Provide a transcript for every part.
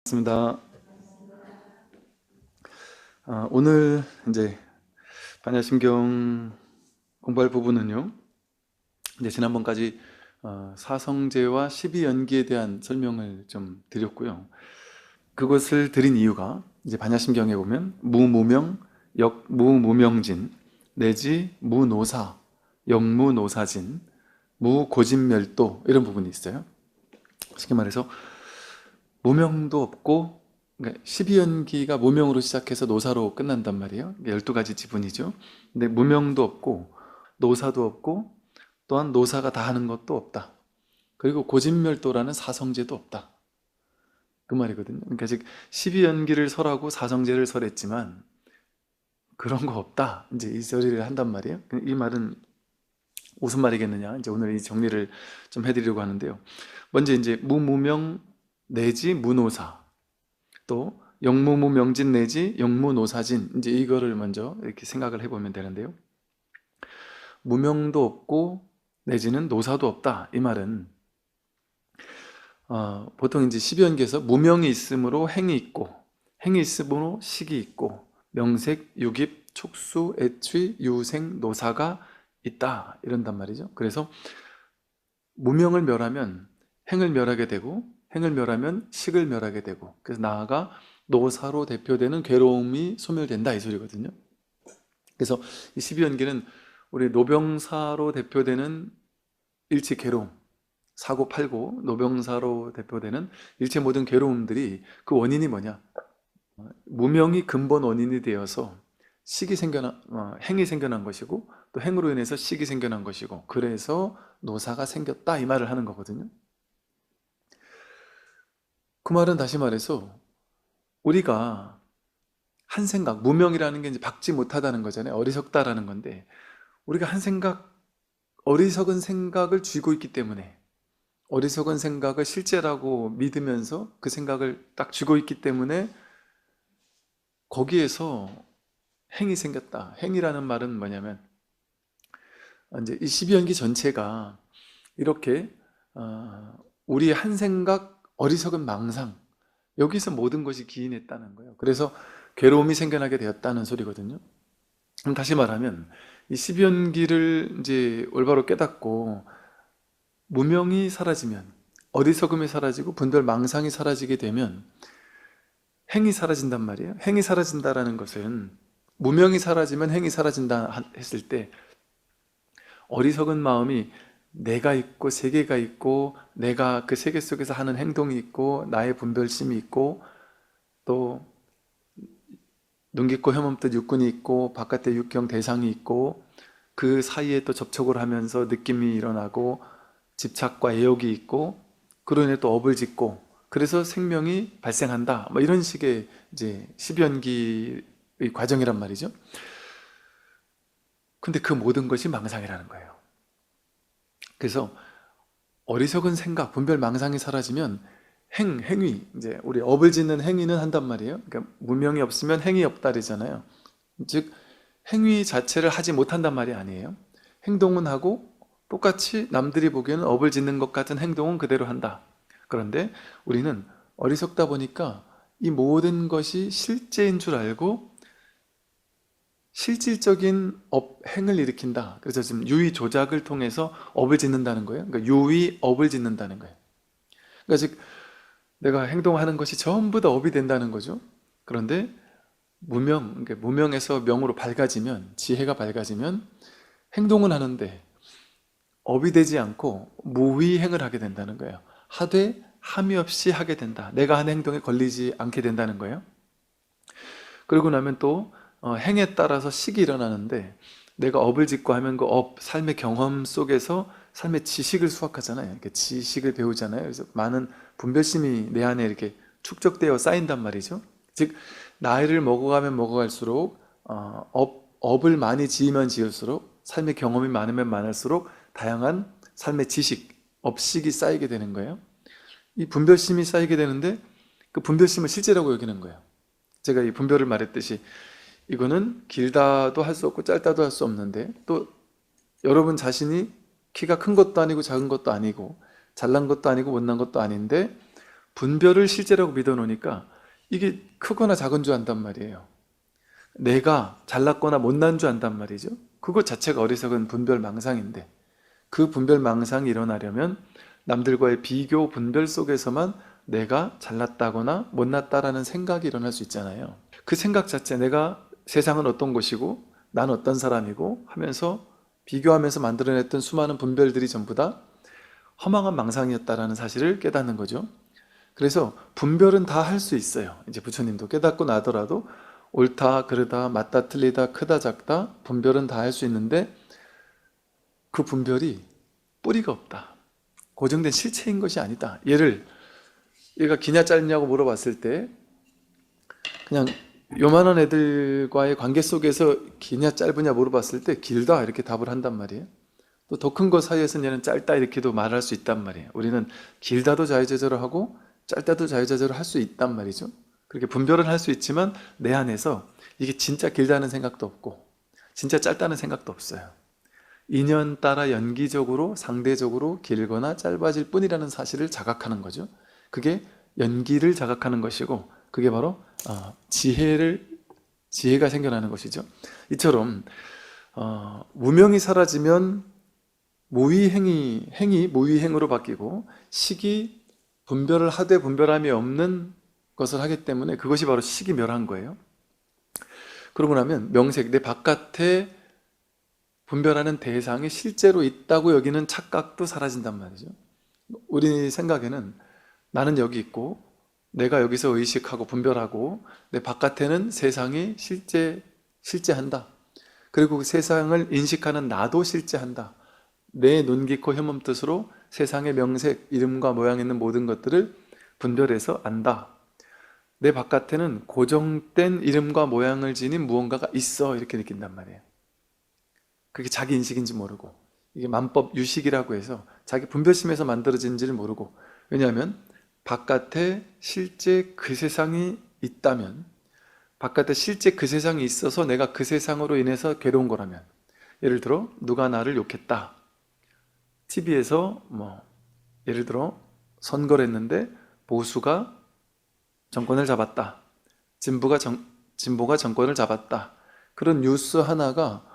맞습니다. 오늘 이제 반야심경 공부할 부분은요. 이제 지난번까지 사성제와 십이연기에 대한 설명을 좀 드렸고요. 그것을 드린 이유가 이제 반야심경에 보면 무무명, 역무무명진 내지 무노사, 역무노사진, 무고진멸도 이런 부분이 있어요. 쉽게 말해서 무명도 없고, 그러니까 12연기가 무명으로 시작해서 노사로 끝난단 말이에요. 12가지 지분이죠. 근데 무명도 없고 노사도 없고 또한 노사가 다 하는 것도 없다. 그리고 고진멸도라는 사성제도 없다. 그 말이거든요. 그러니까 즉 12연기를 설하고 사성제를 설했지만 그런 거 없다. 이제 이 소리를 한단 말이에요. 이 말은 무슨 말이겠느냐. 이제 오늘 이 정리를 좀 해드리려고 하는데요. 먼저 이제 무무명 내지 무노사, 또 영무무명진 내지 영무노사진, 이제 이거를 먼저 이렇게 생각을 해보면 되는데요. 무명도 없고 내지는 노사도 없다. 이 말은 보통 이제 십연계에서 무명이 있으므로 행이 있고, 행이 있으므로 식이 있고, 명색, 유깁, 촉수, 애취, 유생, 노사가 있다 이런단 말이죠. 그래서 무명을 멸하면 행을 멸하게 되고, 행을 멸하면 식을 멸하게 되고, 그래서 나아가 노사로 대표되는 괴로움이 소멸된다 이 소리거든요. 그래서 이 십이연기는 우리 노병사로 대표되는 일체 괴로움, 사고팔고 노병사로 대표되는 일체 모든 괴로움들이 그 원인이 뭐냐? 무명이 근본 원인이 되어서 행이 생겨난 것이고, 또 행으로 인해서 식이 생겨난 것이고, 그래서 노사가 생겼다 이 말을 하는 거거든요. 그 말은 다시 말해서 우리가 한 생각, 무명이라는 게 이제 박지 못하다는 거잖아요. 어리석다라는 건데, 우리가 한 생각, 어리석은 생각을 쥐고 있기 때문에, 어리석은 생각을 실제라고 믿으면서 그 생각을 딱 쥐고 있기 때문에 거기에서 행이 생겼다. 행이라는 말은 뭐냐면 이제 이 십이연기 전체가 이렇게 우리의 한 생각, 어리석은 망상, 여기서 모든 것이 기인했다는 거예요. 그래서 괴로움이 생겨나게 되었다는 소리거든요. 그럼 다시 말하면 이 십이연기를 이제 올바로 깨닫고 무명이 사라지면, 어리석음이 사라지고 분별 망상이 사라지게 되면 행이 사라진단 말이에요. 행이 사라진다라는 것은 무명이 사라지면 행이 사라진다 했을 때 어리석은 마음이 내가 있고 세계가 있고 내가 그 세계 속에서 하는 행동이 있고 나의 분별심이 있고 또 눈 깊고 혐없듯 육군이 있고 바깥에 육경 대상이 있고 그 사이에 또 접촉을 하면서 느낌이 일어나고 집착과 애욕이 있고 그로 인해 또 업을 짓고 그래서 생명이 발생한다. 뭐 이런 식의 이제 십연기의 과정이란 말이죠. 근데 그 모든 것이 망상이라는 거예요. 그래서 어리석은 생각, 분별 망상이 사라지면 행위, 이제 우리 업을 짓는 행위는 한단 말이에요. 그러니까 무명이 없으면 행위 없다 그러잖아요. 즉 행위 자체를 하지 못한단 말이 아니에요. 행동은 하고 똑같이 남들이 보기에는 업을 짓는 것 같은 행동은 그대로 한다. 그런데 우리는 어리석다 보니까 이 모든 것이 실제인 줄 알고 실질적인 행을 일으킨다. 그래서 지금 유의 조작을 통해서 업을 짓는다는 거예요. 그러니까 유의 업을 짓는다는 거예요. 그러니까 즉 내가 행동하는 것이 전부 다 업이 된다는 거죠. 그런데 그러니까 무명에서 명으로 밝아지면, 지혜가 밝아지면 행동은 하는데 업이 되지 않고 무위행을 하게 된다는 거예요. 하되 함이 없이 하게 된다. 내가 하는 행동에 걸리지 않게 된다는 거예요. 그러고 나면 또 행에 따라서 식이 일어나는데 내가 업을 짓고 하면 그 삶의 경험 속에서 삶의 지식을 수확하잖아요. 이렇게 지식을 배우잖아요. 그래서 많은 분별심이 내 안에 이렇게 축적되어 쌓인단 말이죠. 즉 나이를 먹어가면 먹어갈수록 업을 많이 지으면 지을수록 삶의 경험이 많으면 많을수록 다양한 삶의 지식, 업식이 쌓이게 되는 거예요. 이 분별심이 쌓이게 되는데 그 분별심을 실제라고 여기는 거예요. 제가 이 분별을 말했듯이 이거는 길다도 할 수 없고 짧다도 할 수 없는데 또 여러분 자신이 키가 큰 것도 아니고 작은 것도 아니고 잘난 것도 아니고 못난 것도 아닌데 분별을 실제라고 믿어놓으니까 이게 크거나 작은 줄 안단 말이에요. 내가 잘났거나 못난 줄 안단 말이죠. 그것 자체가 어리석은 분별망상인데, 그 분별망상이 일어나려면 남들과의 비교 분별 속에서만 내가 잘났다거나 못났다라는 생각이 일어날 수 있잖아요. 그 생각 자체, 내가 세상은 어떤 것이고 난 어떤 사람이고 하면서 비교하면서 만들어냈던 수많은 분별들이 전부 다 허망한 망상이었다라는 사실을 깨닫는 거죠. 그래서 분별은 다 할 수 있어요. 이제 부처님도 깨닫고 나더라도 옳다, 그르다, 맞다, 틀리다, 크다, 작다 분별은 다 할 수 있는데, 그 분별이 뿌리가 없다. 고정된 실체인 것이 아니다. 얘가 기냐 짧냐고 물어봤을 때 그냥 요만한 애들과의 관계 속에서 기냐 짧으냐 물어봤을 때 길다 이렇게 답을 한단 말이에요. 또 더 큰 것 사이에서는 얘는 짧다 이렇게도 말할 수 있단 말이에요. 우리는 길다도 자유자재로 하고 짧다도 자유자재로 할 수 있단 말이죠. 그렇게 분별은 할 수 있지만 내 안에서 이게 진짜 길다는 생각도 없고 진짜 짧다는 생각도 없어요. 인연 따라 연기적으로 상대적으로 길거나 짧아질 뿐이라는 사실을 자각하는 거죠. 그게 연기를 자각하는 것이고, 그게 바로 지혜가 생겨나는 것이죠. 이처럼 무명이 사라지면 행이 무위행으로 바뀌고, 식이 분별을 하되 분별함이 없는 것을 하기 때문에 그것이 바로 식이 멸한 거예요. 그러고 나면 명색, 내 바깥에 분별하는 대상이 실제로 있다고 여기는 착각도 사라진단 말이죠. 우리 생각에는 나는 여기 있고 내가 여기서 의식하고 분별하고 내 바깥에는 세상이 실제한다. 그리고 그 세상을 인식하는 나도 실제한다. 내 눈, 귀, 코, 혐음 뜻으로 세상의 명색, 이름과 모양 있는 모든 것들을 분별해서 안다. 내 바깥에는 고정된 이름과 모양을 지닌 무언가가 있어, 이렇게 느낀단 말이에요. 그게 자기 인식인지 모르고, 이게 만법 유식이라고 해서 자기 분별심에서 만들어진지를 모르고, 왜냐하면 바깥에 실제 그 세상이 있다면, 바깥에 실제 그 세상이 있어서 내가 그 세상으로 인해서 괴로운 거라면, 예를 들어 누가 나를 욕했다, TV에서 예를 들어 선거를 했는데 보수가 정권을 잡았다, 진보가 정권을 잡았다, 그런 뉴스 하나가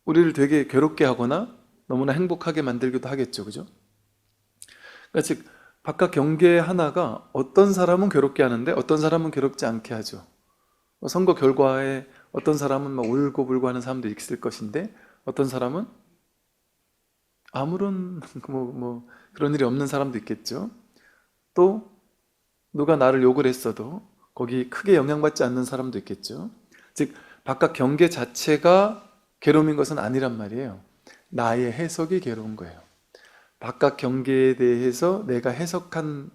우리를 되게 괴롭게 하거나 너무나 행복하게 만들기도 하겠죠. 그죠? 그러니까 즉 바깥 경계 하나가 어떤 사람은 괴롭게 하는데 어떤 사람은 괴롭지 않게 하죠. 선거 결과에 어떤 사람은 막 울고불고 하는 사람도 있을 것인데, 어떤 사람은 아무런 그런 일이 없는 사람도 있겠죠. 또 누가 나를 욕을 했어도 거기 크게 영향받지 않는 사람도 있겠죠. 즉 바깥 경계 자체가 괴로움인 것은 아니란 말이에요. 나의 해석이 괴로운 거예요. 바깥 경계에 대해서 내가 해석한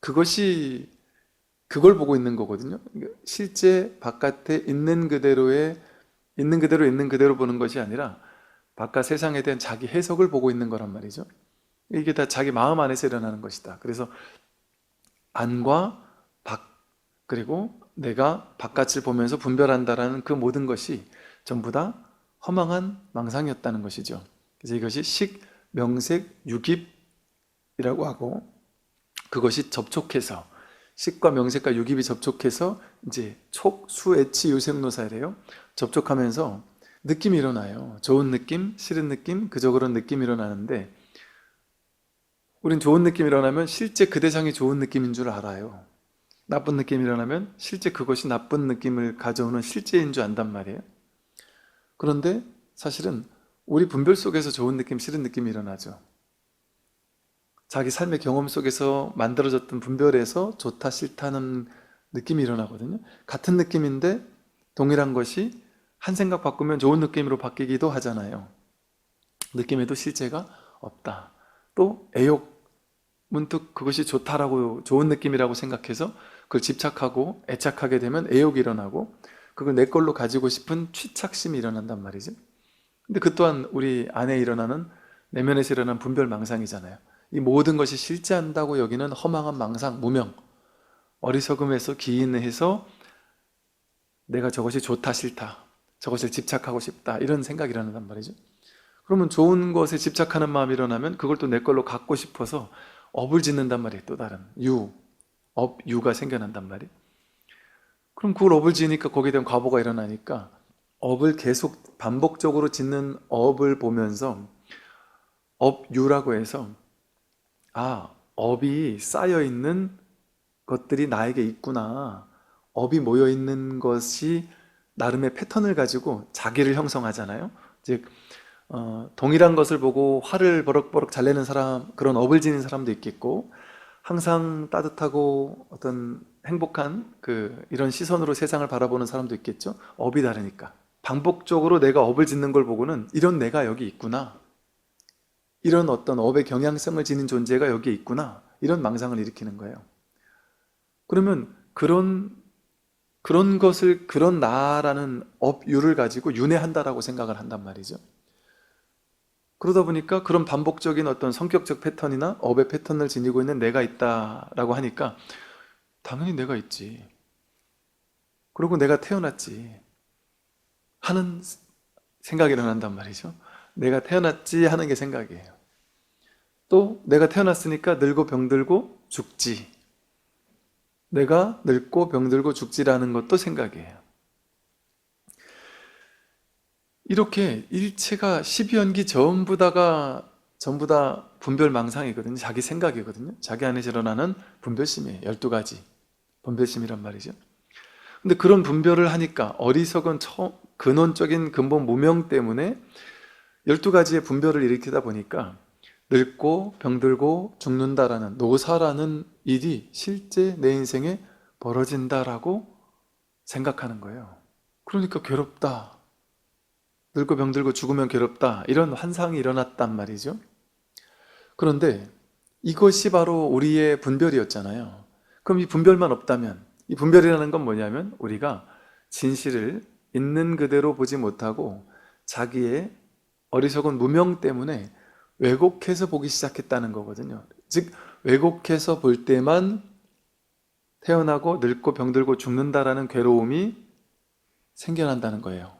그걸 보고 있는 거거든요. 실제 바깥에 있는 그대로 있는 그대로 보는 것이 아니라 바깥 세상에 대한 자기 해석을 보고 있는 거란 말이죠. 이게 다 자기 마음 안에서 일어나는 것이다. 그래서 안과 밖, 그리고 내가 바깥을 보면서 분별한다라는 그 모든 것이 전부 다 허망한 망상이었다는 것이죠. 그래서 이것이 식, 명색, 유깁이라고 하고, 그것이 접촉해서 식과 명색과 유깁이 접촉해서 이제 촉, 수, 애치, 유생노사래요. 접촉하면서 느낌이 일어나요. 좋은 느낌, 싫은 느낌, 그저 그런 느낌이 일어나는데, 우린 좋은 느낌이 일어나면 실제 그 대상이 좋은 느낌인 줄 알아요. 나쁜 느낌이 일어나면 실제 그것이 나쁜 느낌을 가져오는 실제인 줄 안단 말이에요. 그런데 사실은 우리 분별 속에서 좋은 느낌, 싫은 느낌이 일어나죠. 자기 삶의 경험 속에서 만들어졌던 분별에서 좋다, 싫다는 느낌이 일어나거든요. 같은 느낌인데 동일한 것이 한 생각 바꾸면 좋은 느낌으로 바뀌기도 하잖아요. 느낌에도 실제가 없다. 또 애욕, 문득 그것이 좋다라고, 좋은 느낌이라고 생각해서 그걸 집착하고 애착하게 되면 애욕이 일어나고, 그걸 내 걸로 가지고 싶은 취착심이 일어난단 말이죠. 근데 그 또한 우리 안에 일어나는, 내면에서 일어나는 분별망상이잖아요. 이 모든 것이 실제한다고 여기는 허망한 망상, 무명, 어리석음에서 기인해서 내가 저것이 좋다, 싫다, 저것을 집착하고 싶다, 이런 생각이 일어난단 말이죠. 그러면 좋은 것에 집착하는 마음이 일어나면 그걸 또 내 걸로 갖고 싶어서 업을 짓는단 말이에요. 또 다른 업유가 생겨난단 말이에요. 그럼 그걸 업을 지으니까 거기에 대한 과보가 일어나니까 업을 계속 반복적으로 짓는 업을 보면서 업유라고 해서 업이 쌓여있는 것들이 나에게 있구나. 업이 모여있는 것이 나름의 패턴을 가지고 자기를 형성하잖아요. 즉 동일한 것을 보고 화를 버럭버럭 잘 내는 사람, 그런 업을 지닌 사람도 있겠고, 항상 따뜻하고 어떤 행복한 이런 시선으로 세상을 바라보는 사람도 있겠죠. 업이 다르니까. 반복적으로 내가 업을 짓는 걸 보고는 이런 내가 여기 있구나, 이런 어떤 업의 경향성을 지닌 존재가 여기 있구나, 이런 망상을 일으키는 거예요. 그러면 그런 것을, 그런 나라는 업유를 가지고 윤회한다라고 생각을 한단 말이죠. 그러다 보니까 그런 반복적인 어떤 성격적 패턴이나 업의 패턴을 지니고 있는 내가 있다라고 하니까 당연히 내가 있지, 그리고 내가 태어났지 하는 생각이 일어난단 말이죠. 내가 태어났지 하는 게 생각이에요. 또 내가 태어났으니까 늙고 병들고 죽지, 내가 늙고 병들고 죽지라는 것도 생각이에요. 이렇게 일체가 12연기 전부 다 분별망상이거든요. 자기 생각이거든요. 자기 안에서 일어나는 분별심이에요. 12가지 분별심이란 말이죠. 근데 그런 분별을 하니까 어리석은 근원적인 근본 무명 때문에 12가지의 분별을 일으키다 보니까 늙고 병들고 죽는다라는 노사라는 일이 실제 내 인생에 벌어진다라고 생각하는 거예요. 그러니까 괴롭다, 늙고 병들고 죽으면 괴롭다, 이런 환상이 일어났단 말이죠. 그런데 이것이 바로 우리의 분별이었잖아요. 그럼 이 분별만 없다면, 이 분별이라는 건 뭐냐면 우리가 진실을 있는 그대로 보지 못하고 자기의 어리석은 무명 때문에 왜곡해서 보기 시작했다는 거거든요. 즉 왜곡해서 볼 때만 태어나고 늙고 병들고 죽는다라는 괴로움이 생겨난다는 거예요.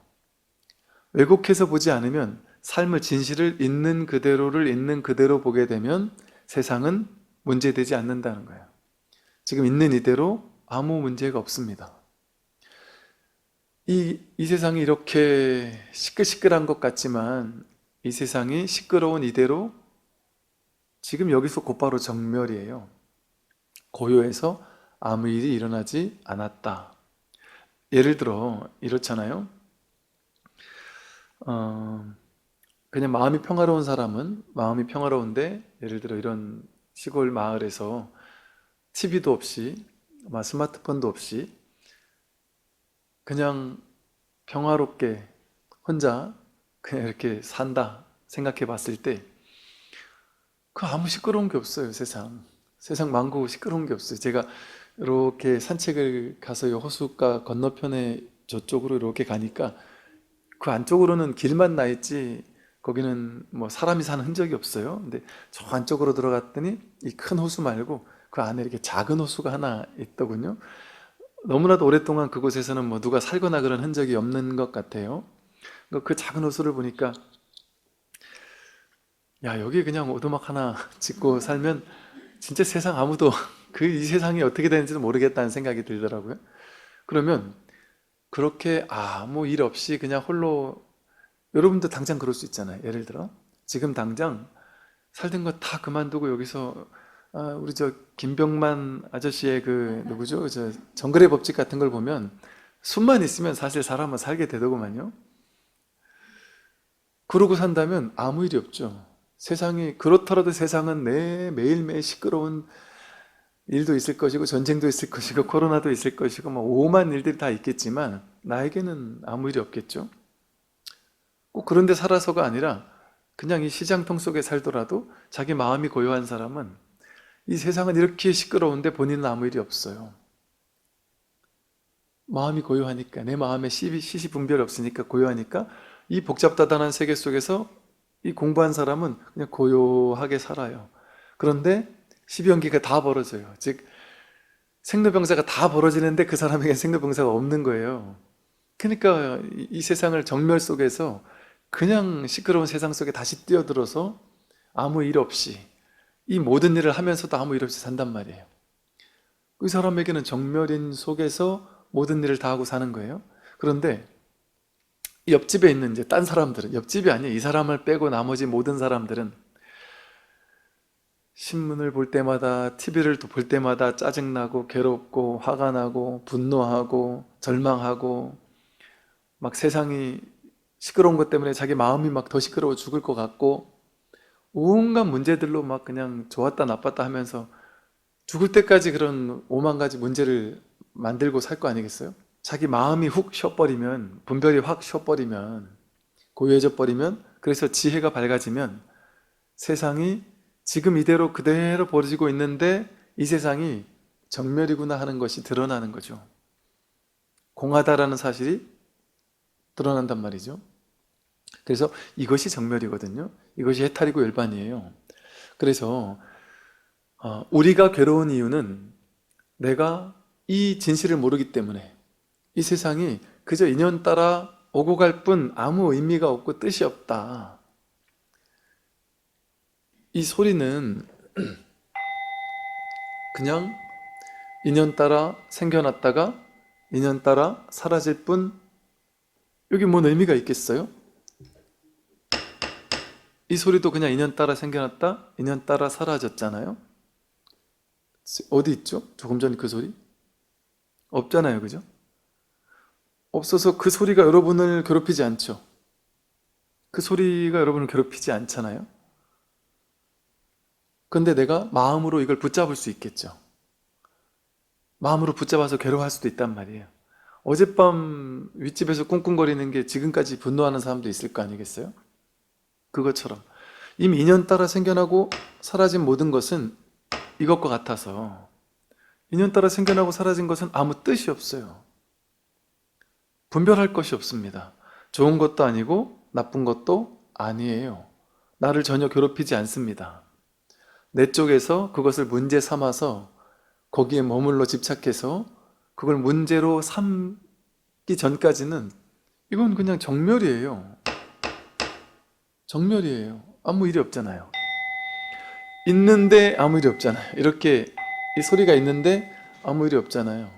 왜곡해서 보지 않으면, 삶의 진실을 있는 그대로를 있는 그대로 보게 되면 세상은 문제되지 않는다는 거예요. 지금 있는 이대로 아무 문제가 없습니다. 이 세상이 이렇게 시끌시끌한 것 같지만 이 세상이 시끄러운 이대로 지금 여기서 곧바로 정멸이에요. 고요해서 아무 일이 일어나지 않았다. 예를 들어 이렇잖아요. 그냥 마음이 평화로운 사람은 마음이 평화로운데, 예를 들어 이런 시골 마을에서 TV도 없이 스마트폰도 없이 그냥 평화롭게 혼자 그냥 이렇게 산다 생각해 봤을 때 아무 시끄러운 게 없어요. 세상 만고 시끄러운 게 없어요. 제가 이렇게 산책을 가서 이 호숫가 건너편에 저쪽으로 이렇게 가니까 그 안쪽으로는 길만 나 있지 거기는 뭐 사람이 사는 흔적이 없어요. 근데 저 안쪽으로 들어갔더니 이 큰 호수 말고 그 안에 이렇게 작은 호수가 하나 있더군요. 너무나도 오랫동안 그곳에서는 뭐 누가 살거나 그런 흔적이 없는 것 같아요. 그 작은 호수를 보니까 야, 여기 그냥 오두막 하나 짓고 살면 진짜 세상 아무도 이 세상이 어떻게 되는지도 모르겠다는 생각이 들더라고요. 그러면 그렇게 아무 일 없이 그냥 홀로, 여러분도 당장 그럴 수 있잖아요. 예를 들어 지금 당장 살던 거 다 그만두고 여기서 우리 저 김병만 아저씨의 누구죠? 저 정글의 법칙 같은 걸 보면 숨만 있으면 사실 사람은 살게 되더구만요. 그러고 산다면 아무 일이 없죠. 세상이, 그렇더라도 세상은 매일매일 시끄러운 일도 있을 것이고 전쟁도 있을 것이고 코로나도 있을 것이고 뭐 오만 일들이 다 있겠지만 나에게는 아무 일이 없겠죠. 꼭 그런 데 살아서가 아니라 그냥 이 시장통 속에 살더라도 자기 마음이 고요한 사람은 이 세상은 이렇게 시끄러운데 본인은 아무 일이 없어요. 마음이 고요하니까, 내 마음에 시시분별이 없으니까, 고요하니까 이 복잡다단한 세계 속에서 이 공부한 사람은 그냥 고요하게 살아요. 그런데 12연기가 다 벌어져요. 즉 생로병사가 다 벌어지는데 그 사람에게 생로병사가 없는 거예요. 그러니까 이 세상을 정멸 속에서 그냥 시끄러운 세상 속에 다시 뛰어들어서 아무 일 없이 이 모든 일을 하면서도 아무 일 없이 산단 말이에요. 그 사람에게는 정멸인 속에서 모든 일을 다 하고 사는 거예요. 그런데 옆집에 있는 이제 딴 사람들은, 옆집이 아니에요. 이 사람을 빼고 나머지 모든 사람들은 신문을 볼 때마다, TV를 볼 때마다 짜증나고 괴롭고 화가 나고 분노하고 절망하고 막 세상이 시끄러운 것 때문에 자기 마음이 막 더 시끄러워 죽을 것 같고 온갖 문제들로 막 그냥 좋았다 나빴다 하면서 죽을 때까지 그런 오만 가지 문제를 만들고 살 거 아니겠어요? 자기 마음이 훅 쉬어버리면, 분별이 확 쉬어버리면, 고요해져 버리면, 그래서 지혜가 밝아지면 세상이 지금 이대로 그대로 벌어지고 있는데 이 세상이 정멸이구나 하는 것이 드러나는 거죠. 공하다라는 사실이 드러난단 말이죠. 그래서 이것이 정멸이거든요. 이것이 해탈이고 열반이에요. 그래서 우리가 괴로운 이유는 내가 이 진실을 모르기 때문에, 이 세상이 그저 인연 따라 오고 갈 뿐 아무 의미가 없고 뜻이 없다. 이 소리는 그냥 인연 따라 생겨났다가 인연 따라 사라질 뿐, 여기 뭔 의미가 있겠어요? 이 소리도 그냥 인연 따라 생겨났다 인연 따라 사라졌잖아요. 어디 있죠? 조금 전 그 소리? 없잖아요, 그죠? 없어서 그 소리가 여러분을 괴롭히지 않죠. 그 소리가 여러분을 괴롭히지 않잖아요. 근데 내가 마음으로 이걸 붙잡을 수 있겠죠. 마음으로 붙잡아서 괴로워할 수도 있단 말이에요. 어젯밤 윗집에서 꿍꿍거리는 게 지금까지 분노하는 사람도 있을 거 아니겠어요? 그것처럼 이미 인연 따라 생겨나고 사라진 모든 것은 이것과 같아서, 인연 따라 생겨나고 사라진 것은 아무 뜻이 없어요. 분별할 것이 없습니다. 좋은 것도 아니고 나쁜 것도 아니에요. 나를 전혀 괴롭히지 않습니다. 내 쪽에서 그것을 문제 삼아서 거기에 머물러 집착해서 그걸 문제로 삼기 전까지는 이건 그냥 정멸이에요. 정멸이에요. 아무 일이 없잖아요. 있는데 아무 일이 없잖아요. 이렇게 이 소리가 있는데 아무 일이 없잖아요.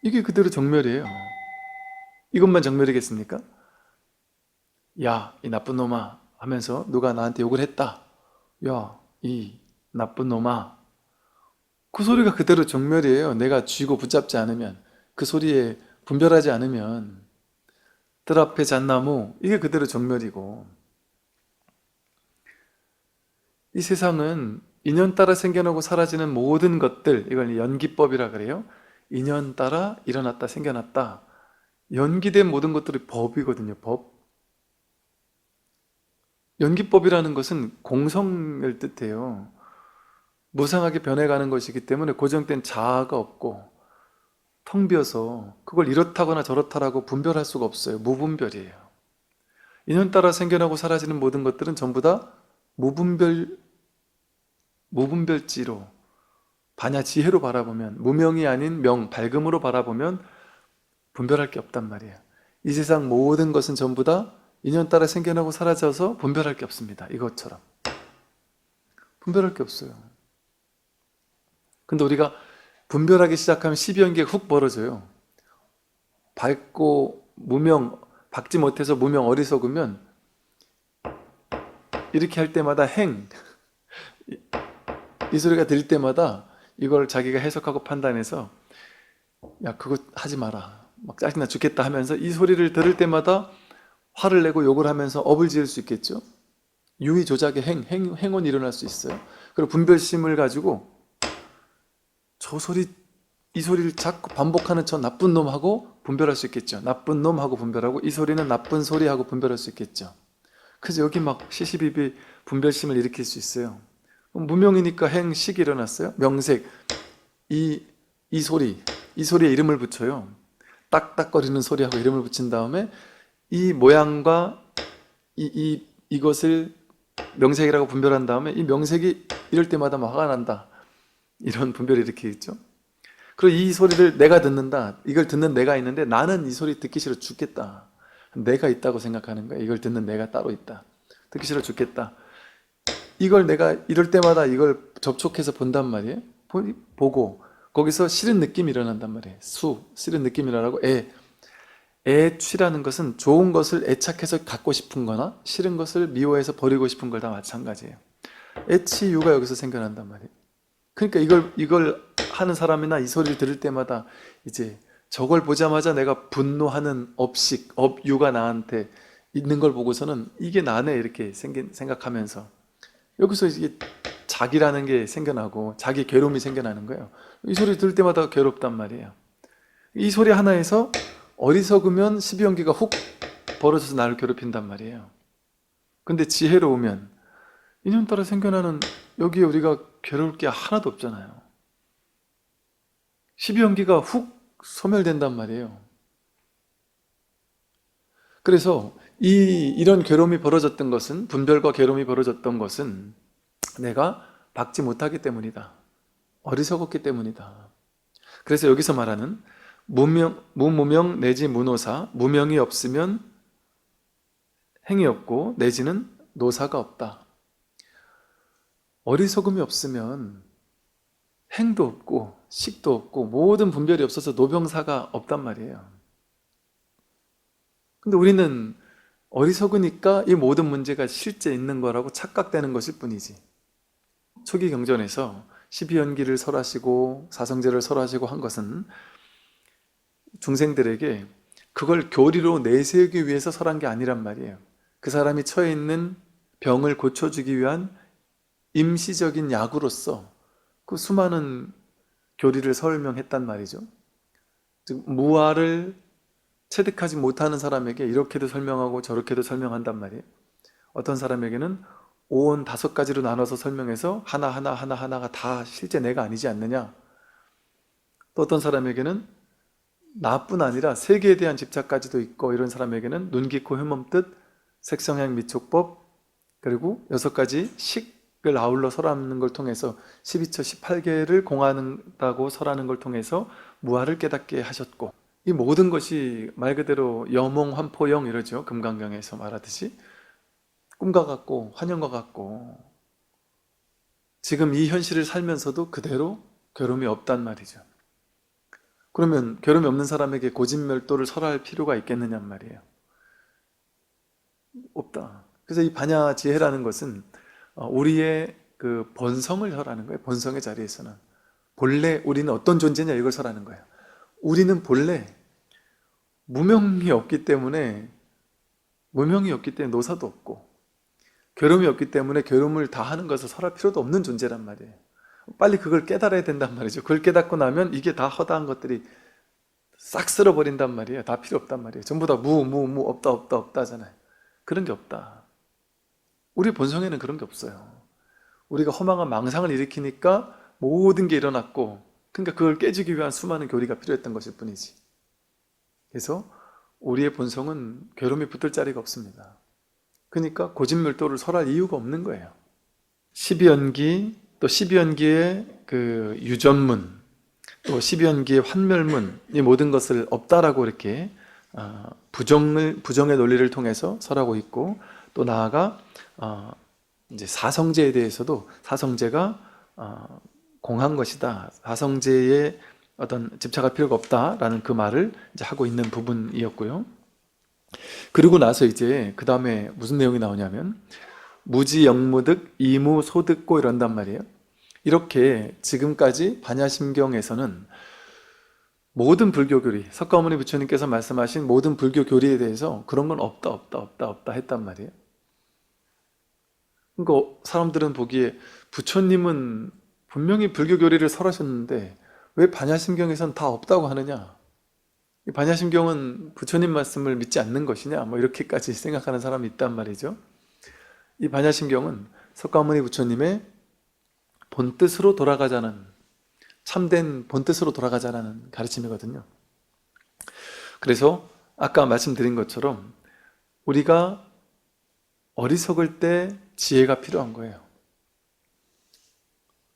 이게 그대로 정멸이에요. 이것만 정멸이겠습니까? 야, 이 나쁜 놈아 하면서 누가 나한테 욕을 했다. 야, 이 나쁜 놈아. 그 소리가 그대로 정멸이에요. 내가 쥐고 붙잡지 않으면, 그 소리에 분별하지 않으면. 뜰 앞에 잣나무, 이게 그대로 정멸이고, 이 세상은 인연 따라 생겨나고 사라지는 모든 것들, 이걸 연기법이라 그래요. 인연 따라 일어났다 생겨났다. 연기된 모든 것들이 법이거든요. 법. 연기법이라는 것은 공성을 뜻해요. 무상하게 변해가는 것이기 때문에 고정된 자아가 없고 텅 비어서 그걸 이렇다거나 저렇다라고 분별할 수가 없어요. 무분별이에요. 인연 따라 생겨나고 사라지는 모든 것들은 전부 다 무분별지로, 반야 지혜로 바라보면, 무명이 아닌 명, 밝음으로 바라보면 분별할 게 없단 말이에요. 이 세상 모든 것은 전부 다 인연 따라 생겨나고 사라져서 분별할 게 없습니다. 이것처럼 분별할 게 없어요. 근데 우리가 분별하기 시작하면 12연계가 훅 벌어져요. 밝고 무명, 밝지 못해서 무명 어리석으면 이렇게 할 때마다 이 소리가 들릴 때마다 이걸 자기가 해석하고 판단해서 야, 그거 하지 마라, 막 짜증나 죽겠다 하면서 이 소리를 들을 때마다 화를 내고 욕을 하면서 업을 지을 수 있겠죠. 유의 조작의 행운이 일어날 수 있어요. 그리고 분별심을 가지고 이 소리를 자꾸 반복하는 저 나쁜 놈하고 분별할 수 있겠죠. 나쁜 놈하고 분별하고 이 소리는 나쁜 소리하고 분별할 수 있겠죠. 그래서 여기 막 시시비비 분별심을 일으킬 수 있어요. 무명이니까 식이 일어났어요. 명색, 이 소리에 이름을 붙여요. 딱딱거리는 소리하고 이름을 붙인 다음에 이 모양과 이것을 명색이라고 분별한 다음에 이 명색이 이럴 때마다 막 화가 난다, 이런 분별을 일으키겠죠. 그리고 이 소리를 내가 듣는다. 이걸 듣는 내가 있는데 나는 이 소리 듣기 싫어 죽겠다. 내가 있다고 생각하는 거야. 이걸 듣는 내가 따로 있다. 듣기 싫어 죽겠다. 이걸 내가 이럴 때마다 이걸 접촉해서 본단 말이에요. 보고 거기서 싫은 느낌이 일어난단 말이에요. 싫은 느낌이 일어나고 애취라는 것은 좋은 것을 애착해서 갖고 싶은 거나 싫은 것을 미워해서 버리고 싶은 걸 다 마찬가지예요. 애취유가 여기서 생겨난단 말이에요. 그러니까 이걸 하는 사람이나 이 소리를 들을 때마다 이제 저걸 보자마자 내가 분노하는 업유가 나한테 있는 걸 보고서는 이게 나네 이렇게 생각하면서 여기서 이게 자기라는 게 생겨나고 자기 괴로움이 생겨나는 거예요. 이 소리 들을 때마다 괴롭단 말이에요. 이 소리 하나에서 어리석으면 시비연기가 훅 벌어져서 나를 괴롭힌단 말이에요. 근데 지혜로우면 인연따라 생겨나는 여기에 우리가 괴로울 게 하나도 없잖아요. 시비연기가 훅 소멸된단 말이에요. 그래서 이런 괴로움이 벌어졌던 것은, 분별과 괴로움이 벌어졌던 것은 내가 받지 못하기 때문이다. 어리석었기 때문이다. 그래서 여기서 말하는 무무명 내지 무노사, 무명이 없으면 행이 없고 내지는 노사가 없다. 어리석음이 없으면 행도 없고 식도 없고 모든 분별이 없어서 노병사가 없단 말이에요. 근데 우리는 어리석으니까 이 모든 문제가 실제 있는 거라고 착각되는 것일 뿐이지. 초기 경전에서 12연기를 설하시고 사성제를 설하시고 한 것은 중생들에게 그걸 교리로 내세우기 위해서 설한 게 아니란 말이에요. 그 사람이 처해 있는 병을 고쳐주기 위한 임시적인 약으로서 그 수많은 교리를 설명했단 말이죠. 즉 무아를 체득하지 못하는 사람에게 이렇게도 설명하고 저렇게도 설명한단 말이에요. 어떤 사람에게는 오온 5가지로 나눠서 설명해서 하나하나가 다 실제 내가 아니지 않느냐. 또 어떤 사람에게는 나뿐 아니라 세계에 대한 집착까지도 있고, 이런 사람에게는 눈, 귀, 코, 흠없듯 색성향, 미촉법, 그리고 6가지 식을 아울러 설하는 걸 통해서 12처 18개를 공한다고 설하는 걸 통해서 무아를 깨닫게 하셨고, 이 모든 것이 말 그대로 여몽, 환포영 이러죠. 금강경에서 말하듯이 꿈과 같고 환영과 같고 지금 이 현실을 살면서도 그대로 괴로움이 없단 말이죠. 그러면 괴로움이 없는 사람에게 고진멸도를 설할 필요가 있겠느냔 말이에요. 없다. 그래서 이 반야지혜라는 것은 우리의 그 본성을 설하는 거예요. 본성의 자리에서는 본래 우리는 어떤 존재냐 이걸 설하는 거예요. 우리는 본래 무명이 없기 때문에 노사도 없고 괴로움이 없기 때문에 괴로움을 다 하는 것을 설할 필요도 없는 존재란 말이에요. 빨리 그걸 깨달아야 된단 말이죠. 그걸 깨닫고 나면 이게 다 허다한 것들이 싹 쓸어버린단 말이에요. 다 필요 없단 말이에요. 전부 다 없다 하잖아요. 그런 게 없다. 우리 본성에는 그런 게 없어요. 우리가 허망한 망상을 일으키니까 모든 게 일어났고, 그러니까 그걸 깨주기 위한 수많은 교리가 필요했던 것일 뿐이지. 그래서 우리의 본성은 괴로움이 붙을 자리가 없습니다. 그러니까 고진멸도를 설할 이유가 없는 거예요. 12연기, 또 12연기의 그 유전문, 또 12연기의 환멸문, 이 모든 것을 없다라고 이렇게 부정의 논리를 통해서 설하고 있고, 또 나아가 이제 사성제에 대해서도 사성제가 공한 것이다. 사성제에 어떤 집착할 필요가 없다라는 그 말을 이제 하고 있는 부분이었고요. 그리고 나서 이제 그 다음에 무슨 내용이 나오냐면 무지영무득, 이무소득고 이런단 말이에요. 이렇게 지금까지 반야심경에서는 모든 불교 교리, 석가모니 부처님께서 말씀하신 모든 불교 교리에 대해서 그런 건 없다 했단 말이에요. 그러니까 사람들은 보기에 부처님은 분명히 불교 교리를 설하셨는데 왜 반야심경에서는 다 없다고 하느냐? 이 반야심경은 부처님 말씀을 믿지 않는 것이냐? 뭐 이렇게까지 생각하는 사람이 있단 말이죠. 이 반야심경은 석가모니 부처님의 본뜻으로 돌아가자는, 참된 본뜻으로 돌아가자라는 가르침이거든요. 그래서 아까 말씀드린 것처럼 우리가 어리석을 때 지혜가 필요한 거예요.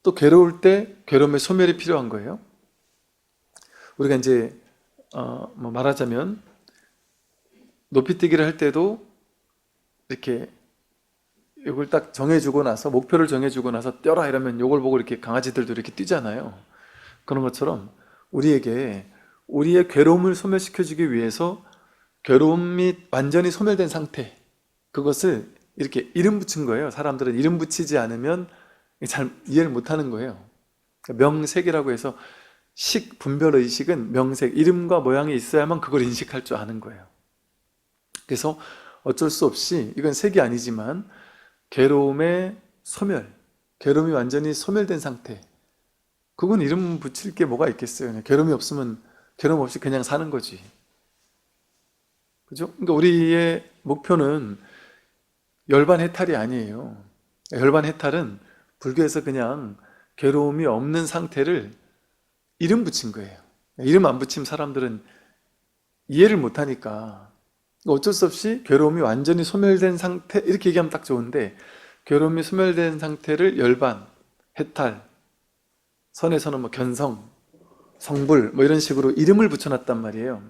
또 괴로울 때 괴로움의 소멸이 필요한 거예요. 우리가 이제 뭐 말하자면 높이뛰기를 할 때도 이렇게 이걸 딱 정해주고 나서 목표를 정해주고 나서 뛰어라 이러면 이걸 보고 이렇게 강아지들도 이렇게 뛰잖아요. 그런 것처럼 우리에게 우리의 괴로움을 소멸시켜주기 위해서 괴로움이 완전히 소멸된 상태, 그것을 이렇게 이름 붙인 거예요. 사람들은 이름 붙이지 않으면 잘 이해를 못하는 거예요. 명색이라고 해서 식, 분별의식은 명색, 이름과 모양이 있어야만 그걸 인식할 줄 아는 거예요. 그래서 어쩔 수 없이, 이건 색이 아니지만 괴로움의 소멸, 괴로움이 완전히 소멸된 상태, 그건 이름 붙일 게 뭐가 있겠어요. 괴로움이 없으면 괴로움 없이 그냥 사는 거지. 그죠? 그러니까 우리의 목표는 열반 해탈이 아니에요. 열반 해탈은 불교에서 그냥 괴로움이 없는 상태를 이름 붙인 거예요. 이름 안 붙이면 사람들은 이해를 못 하니까 어쩔 수 없이 괴로움이 완전히 소멸된 상태, 이렇게 얘기하면 딱 좋은데, 괴로움이 소멸된 상태를 열반, 해탈, 선에서는 뭐 견성, 성불 뭐 이런 식으로 이름을 붙여놨단 말이에요.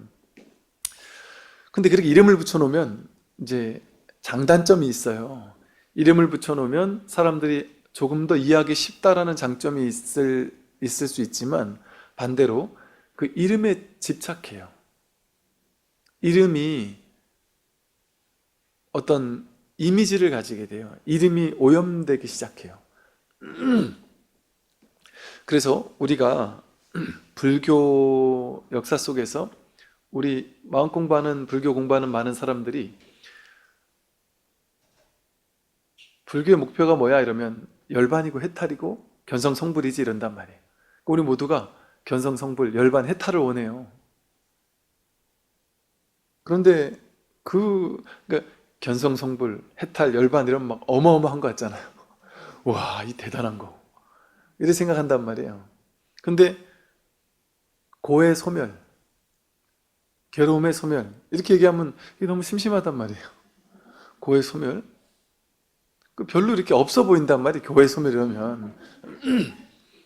근데 그렇게 이름을 붙여놓으면 이제 장단점이 있어요. 이름을 붙여놓으면 사람들이 조금 더 이해하기 쉽다라는 장점이 있을 수 있지만, 반대로 그 이름에 집착해요. 이름이 어떤 이미지를 가지게 돼요. 이름이 오염되기 시작해요. 그래서 우리가 불교 역사 속에서 우리 마음 공부하는, 불교 공부하는 많은 사람들이 불교의 목표가 뭐야 이러면 열반이고 해탈이고 견성성불이지 이런단 말이에요. 우리 모두가 견성성불, 열반, 해탈을 원해요. 그런데 그러니까 견성성불, 해탈, 열반 이러면 막 어마어마한 거 같잖아요. 와, 이 대단한 거, 이렇게 생각한단 말이에요. 근데 고의 소멸, 괴로움의 소멸, 이렇게 얘기하면 이게 너무 심심하단 말이에요. 고의 소멸, 별로 이렇게 없어 보인단 말이에요. 고의 소멸 이러면.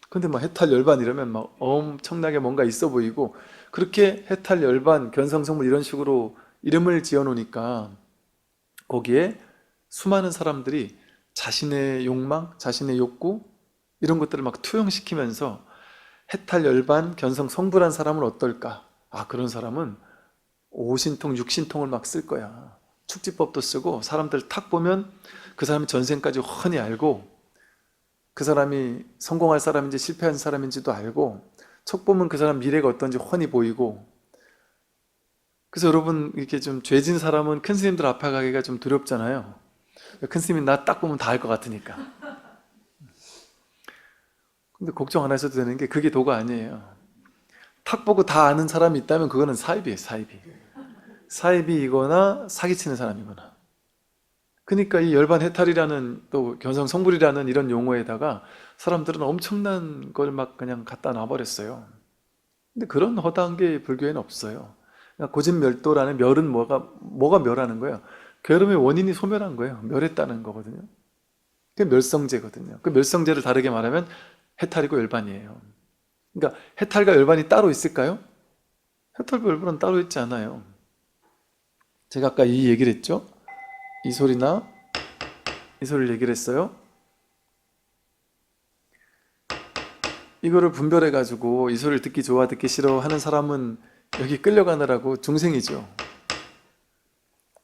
근데 막 해탈, 열반 이러면 막 엄청나게 뭔가 있어 보이고, 그렇게 해탈, 열반, 견성성불 이런 식으로 이름을 지어 놓으니까 거기에 수많은 사람들이 자신의 욕망, 자신의 욕구 이런 것들을 막 투영시키면서 해탈, 열반, 견성, 성불한 사람은 어떨까? 아, 그런 사람은 오신통, 육신통을 막 쓸 거야. 축지법도 쓰고, 사람들 탁 보면 그 사람이 전생까지 훤히 알고, 그 사람이 성공할 사람인지 실패한 사람인지도 알고, 척 보면 그 사람 미래가 어떤지 훤히 보이고. 그래서 여러분, 이렇게 좀 죄진 사람은 큰 스님들 앞에 가기가 좀 두렵잖아요. 큰 스님이 나 딱 보면 다 알 것 같으니까. 근데 걱정 안 하셔도 되는 게, 그게 도가 아니에요. 탁 보고 다 아는 사람이 있다면 그거는 사입이에요. 사입이. 사입이거나 사기치는 사람이거나. 그러니까 이 열반 해탈이라는, 또 견성 성불이라는 이런 용어에다가 사람들은 엄청난 걸 막 그냥 갖다 놔버렸어요. 근데 그런 허다한 게 불교에는 없어요. 그러니까 고진멸도라는 멸은 뭐가 멸하는 거예요? 괴로움의 원인이 소멸한 거예요. 멸했다는 거거든요. 그게 멸성제거든요. 그 멸성제를 다르게 말하면 해탈이고 열반이에요. 그러니까 해탈과 열반이 따로 있을까요? 해탈과 열반은 따로 있지 않아요. 제가 아까 이 얘기를 했죠? 이 소리나 이 소리를 얘기를 했어요. 이거를 분별해가지고 이 소리를 듣기 좋아, 듣기 싫어 하는 사람은 여기 끌려가느라고 중생이죠.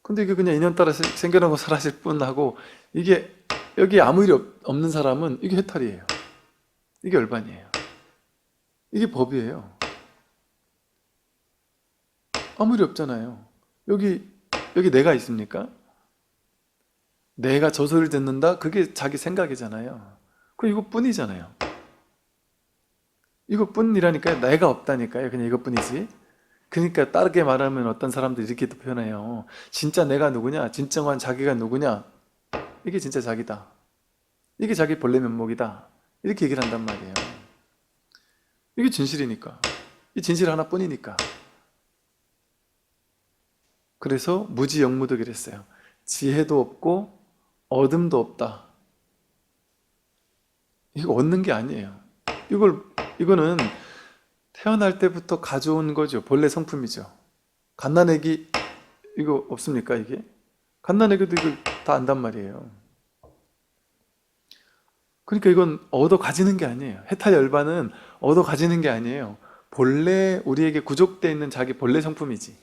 근데 이게 그냥 인연 따라 생겨나고 사라질 뿐 하고, 이게 여기 아무 일이 없는 사람은 이게 해탈이에요. 이게 열반이에요. 이게 법이에요. 아무 일이 없잖아요. 여기 내가 있습니까? 내가 저 소리를 듣는다? 그게 자기 생각이잖아요. 그 이것뿐이잖아요. 이것뿐이라니까요. 내가 없다니까요. 그냥 이것뿐이지. 그러니까 다르게 말하면 어떤 사람들이 이렇게 또 표현해요. 진짜 내가 누구냐? 진정한 자기가 누구냐? 이게 진짜 자기다. 이게 자기 본래 면목이다. 이렇게 얘기를 한단 말이에요. 이게 진실이니까. 이 진실 하나뿐이니까. 그래서 무지영무도 그랬어요. 지혜도 없고 어둠도 없다. 이거 얻는 게 아니에요. 이거는 태어날 때부터 가져온 거죠. 본래 성품이죠. 갓난아기 이거 없습니까? 이게 갓난아기도 이걸 다 안단 말이에요. 그러니까 이건 얻어 가지는 게 아니에요. 해탈 열반은 얻어 가지는 게 아니에요. 본래 우리에게 구족되어 있는 자기 본래 성품이지.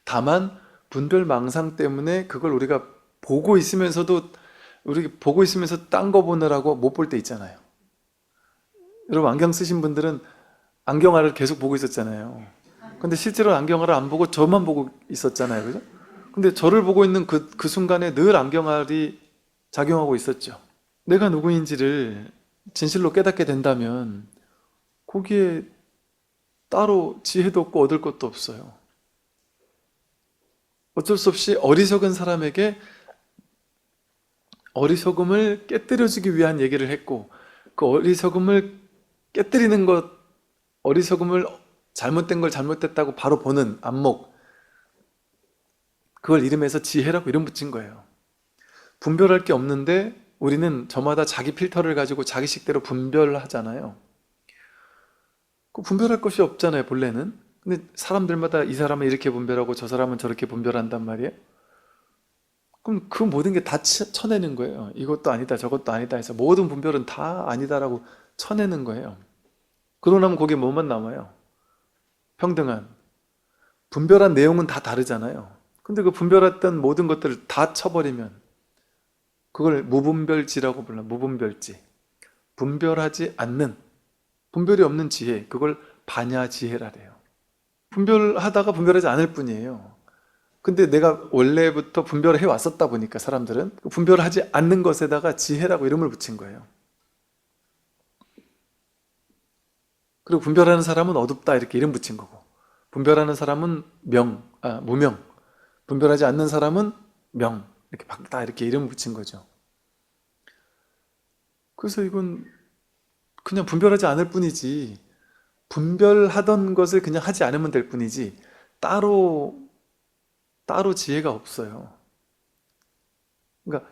다만 분별 망상 때문에 그걸 우리가 보고 있으면서도 우리 보고 있으면서 딴 거 보느라고 못 볼 때 있잖아요. 여러분 안경 쓰신 분들은 안경알을 계속 보고 있었잖아요. 근데 실제로 안경알을 안 보고 저만 보고 있었잖아요. 그죠? 근데 저를 보고 있는 그 순간에 늘 안경알이 작용하고 있었죠. 내가 누구인지를 진실로 깨닫게 된다면 거기에 따로 지혜도 없고 얻을 것도 없어요. 어쩔 수 없이 어리석은 사람에게 어리석음을 깨뜨려주기 위한 얘기를 했고, 그 어리석음을 깨뜨리는 것, 어리석음을 잘못된 걸 잘못됐다고 바로 보는 안목, 그걸 이름해서 지혜라고 이름 붙인 거예요. 분별할 게 없는데 우리는 저마다 자기 필터를 가지고 자기 식대로 분별하잖아요. 그 분별할 것이 없잖아요, 본래는. 근데 사람들마다 이 사람은 이렇게 분별하고 저 사람은 저렇게 분별한단 말이에요. 그럼 그 모든 게 다 쳐내는 거예요. 이것도 아니다, 저것도 아니다 해서 모든 분별은 다 아니다라고 쳐내는 거예요. 그러고 나면 거기에 뭐만 남아요? 평등한. 분별한 내용은 다 다르잖아요. 근데 그 분별했던 모든 것들을 다 쳐버리면 그걸 무분별지라고 불러요. 무분별지. 분별하지 않는, 분별이 없는 지혜, 그걸 반야지혜라래요. 분별하다가 분별하지 않을 뿐이에요. 근데 내가 원래부터 분별을 해왔었다 보니까 사람들은 분별하지 않는 것에다가 지혜라고 이름을 붙인 거예요. 그리고 분별하는 사람은 어둡다 이렇게 이름 붙인 거고, 분별하는 사람은 무명, 분별하지 않는 사람은 명, 이렇게 밝다 이렇게 이름 붙인 거죠. 그래서 이건 그냥 분별하지 않을 뿐이지, 분별하던 것을 그냥 하지 않으면 될 뿐이지 따로 지혜가 없어요. 그러니까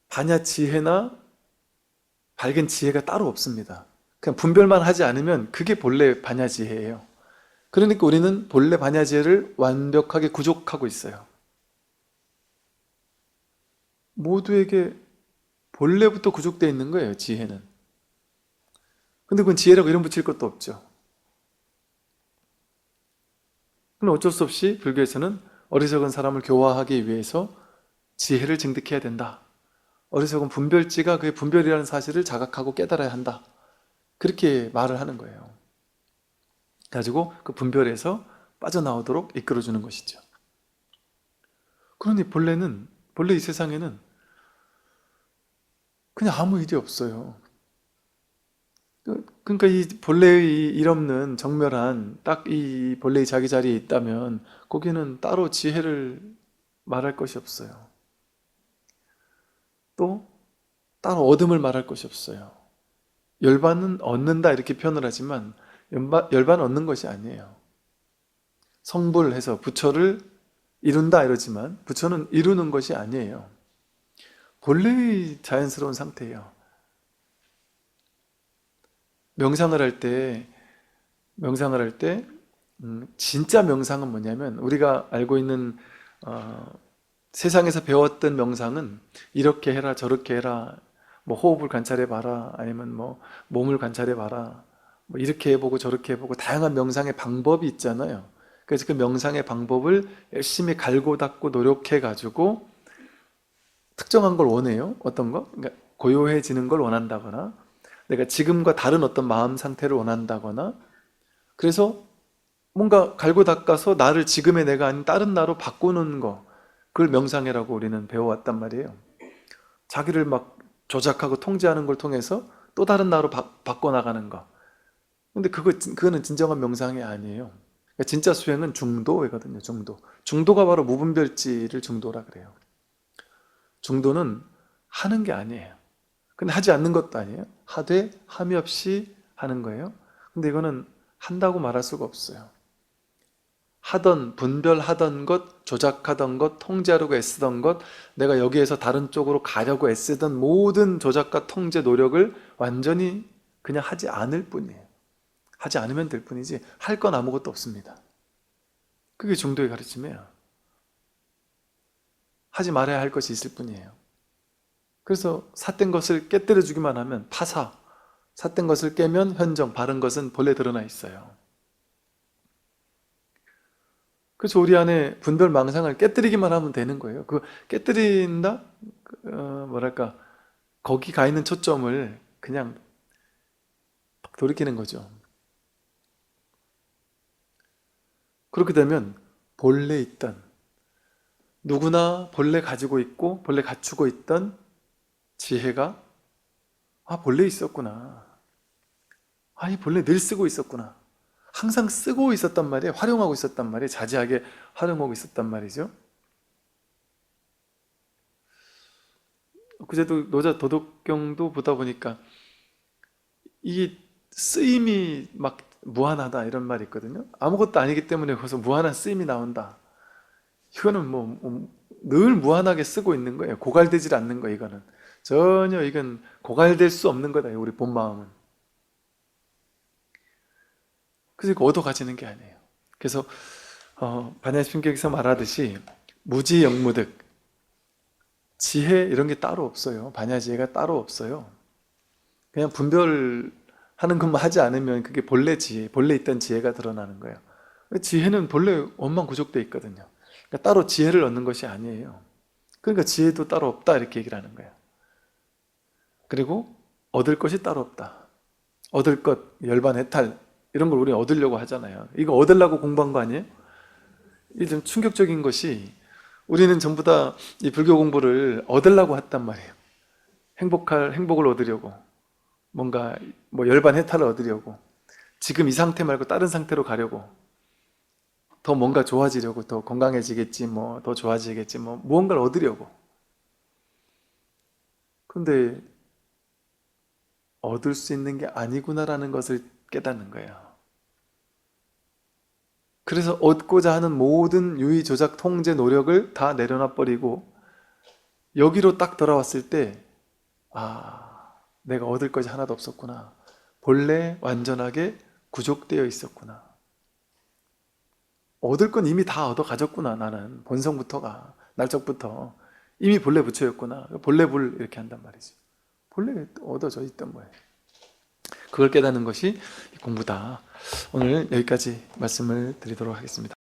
반야 지혜나 밝은 지혜가 따로 없습니다. 그냥 분별만 하지 않으면 그게 본래 반야 지혜예요. 그러니까 우리는 본래 반야 지혜를 완벽하게 구족하고 있어요. 모두에게 본래부터 구족되어 있는 거예요, 지혜는. 근데 그건 지혜라고 이름 붙일 것도 없죠. 그럼 어쩔 수 없이 불교에서는 어리석은 사람을 교화하기 위해서 지혜를 증득해야 된다. 어리석은 분별지가 그의 분별이라는 사실을 자각하고 깨달아야 한다. 그렇게 말을 하는 거예요. 가지고 그 분별에서 빠져나오도록 이끌어주는 것이죠. 그러니 본래 이 세상에는 그냥 아무 일이 없어요. 그러니까 이 본래의 일 없는 정멸한 딱 이 본래의 자기 자리에 있다면 거기는 따로 지혜를 말할 것이 없어요. 또 따로 얻음을 말할 것이 없어요. 열반은 얻는다 이렇게 표현을 하지만 열반은 얻는 것이 아니에요. 성불해서 부처를 이룬다 이러지만 부처는 이루는 것이 아니에요. 본래의 자연스러운 상태예요. 명상을 할 때 진짜 명상은 뭐냐면 우리가 알고 있는 세상에서 배웠던 명상은 이렇게 해라 저렇게 해라, 뭐 호흡을 관찰해 봐라, 아니면 뭐 몸을 관찰해 봐라, 뭐 이렇게 해보고 저렇게 해보고 다양한 명상의 방법이 있잖아요. 그래서 그 명상의 방법을 열심히 갈고 닦고 노력해 가지고 특정한 걸 원해요. 어떤 거? 그러니까 고요해지는 걸 원한다거나 내가 지금과 다른 어떤 마음 상태를 원한다거나, 그래서 뭔가 갈고 닦아서 나를 지금의 내가 아닌 다른 나로 바꾸는 거, 그걸 명상이라고 우리는 배워왔단 말이에요. 자기를 막 조작하고 통제하는 걸 통해서 또 다른 나로 바꿔나가는 거. 근데 그거는 진정한 명상이 아니에요. 그러니까 진짜 수행은 중도거든요. 중도가 바로 무분별지를 중도라 그래요. 중도는 하는 게 아니에요. 근데 하지 않는 것도 아니에요. 하되 함이 없이 하는 거예요. 근데 이거는 한다고 말할 수가 없어요. 분별하던 것, 조작하던 것, 통제하려고 애쓰던 것, 내가 여기에서 다른 쪽으로 가려고 애쓰던 모든 조작과 통제 노력을 완전히 그냥 하지 않을 뿐이에요. 하지 않으면 될 뿐이지 할 건 아무것도 없습니다. 그게 중도의 가르침이에요. 하지 말아야 할 것이 있을 뿐이에요. 그래서 삿된 것을 깨뜨려 주기만 하면 파사, 삿된 것을 깨면 현정, 바른 것은 본래 드러나 있어요. 그래서 우리 안에 분별 망상을 깨뜨리기만 하면 되는 거예요. 그 깨뜨린다? 뭐랄까, 거기 가 있는 초점을 그냥 돌이키는 거죠. 그렇게 되면 본래 있던, 누구나 본래 가지고 있고 본래 갖추고 있던 지혜가 본래 있었구나. 이 본래 늘 쓰고 있었구나. 항상 쓰고 있었단 말이에요. 활용하고 있었단 말이에요. 자제하게 활용하고 있었단 말이죠. 그제도 노자 도덕경도 보다 보니까 이 쓰임이 막 무한하다 이런 말이 있거든요. 아무것도 아니기 때문에 거기서 무한한 쓰임이 나온다. 이거는 늘 무한하게 쓰고 있는 거예요. 고갈되질 않는 거예요. 이거는 전혀 이건 고갈될 수 없는 거다. 우리 본 마음은. 그래서 이거 얻어 가지는 게 아니에요. 그래서 반야심경에서 말하듯이 무지영무득, 지혜 이런 게 따로 없어요. 반야지혜가 따로 없어요. 그냥 분별하는 것만 하지 않으면 그게 본래 지혜, 본래 있던 지혜가 드러나는 거예요. 지혜는 본래 원만 구족되어 있거든요. 그러니까 따로 지혜를 얻는 것이 아니에요. 그러니까 지혜도 따로 없다 이렇게 얘기를 하는 거예요. 그리고 얻을 것이 따로 없다. 얻을 것, 열반 해탈 이런 걸 우리는 얻으려고 하잖아요. 이거 얻으려고 공부한 거 아니에요? 이게 좀 충격적인 것이 우리는 전부 다 이 불교 공부를 얻으려고 했단 말이에요. 행복을 얻으려고, 뭔가 열반 해탈을 얻으려고, 지금 이 상태 말고 다른 상태로 가려고, 더 뭔가 좋아지려고, 더 건강해지겠지, 더 좋아지겠지, 무언가를 얻으려고. 근데 얻을 수 있는 게 아니구나라는 것을 깨닫는 거예요. 그래서 얻고자 하는 모든 유의, 조작, 통제, 노력을 다 내려놔 버리고 여기로 딱 돌아왔을 때 내가 얻을 것이 하나도 없었구나. 본래 완전하게 구족되어 있었구나. 얻을 건 이미 다 얻어 가졌구나. 나는 본성부터가, 날적부터 이미 본래 부처였구나. 본래 불 이렇게 한단 말이죠. 본래 얻어져 있던 거예요. 그걸 깨닫는 것이 공부다. 오늘 여기까지 말씀을 드리도록 하겠습니다.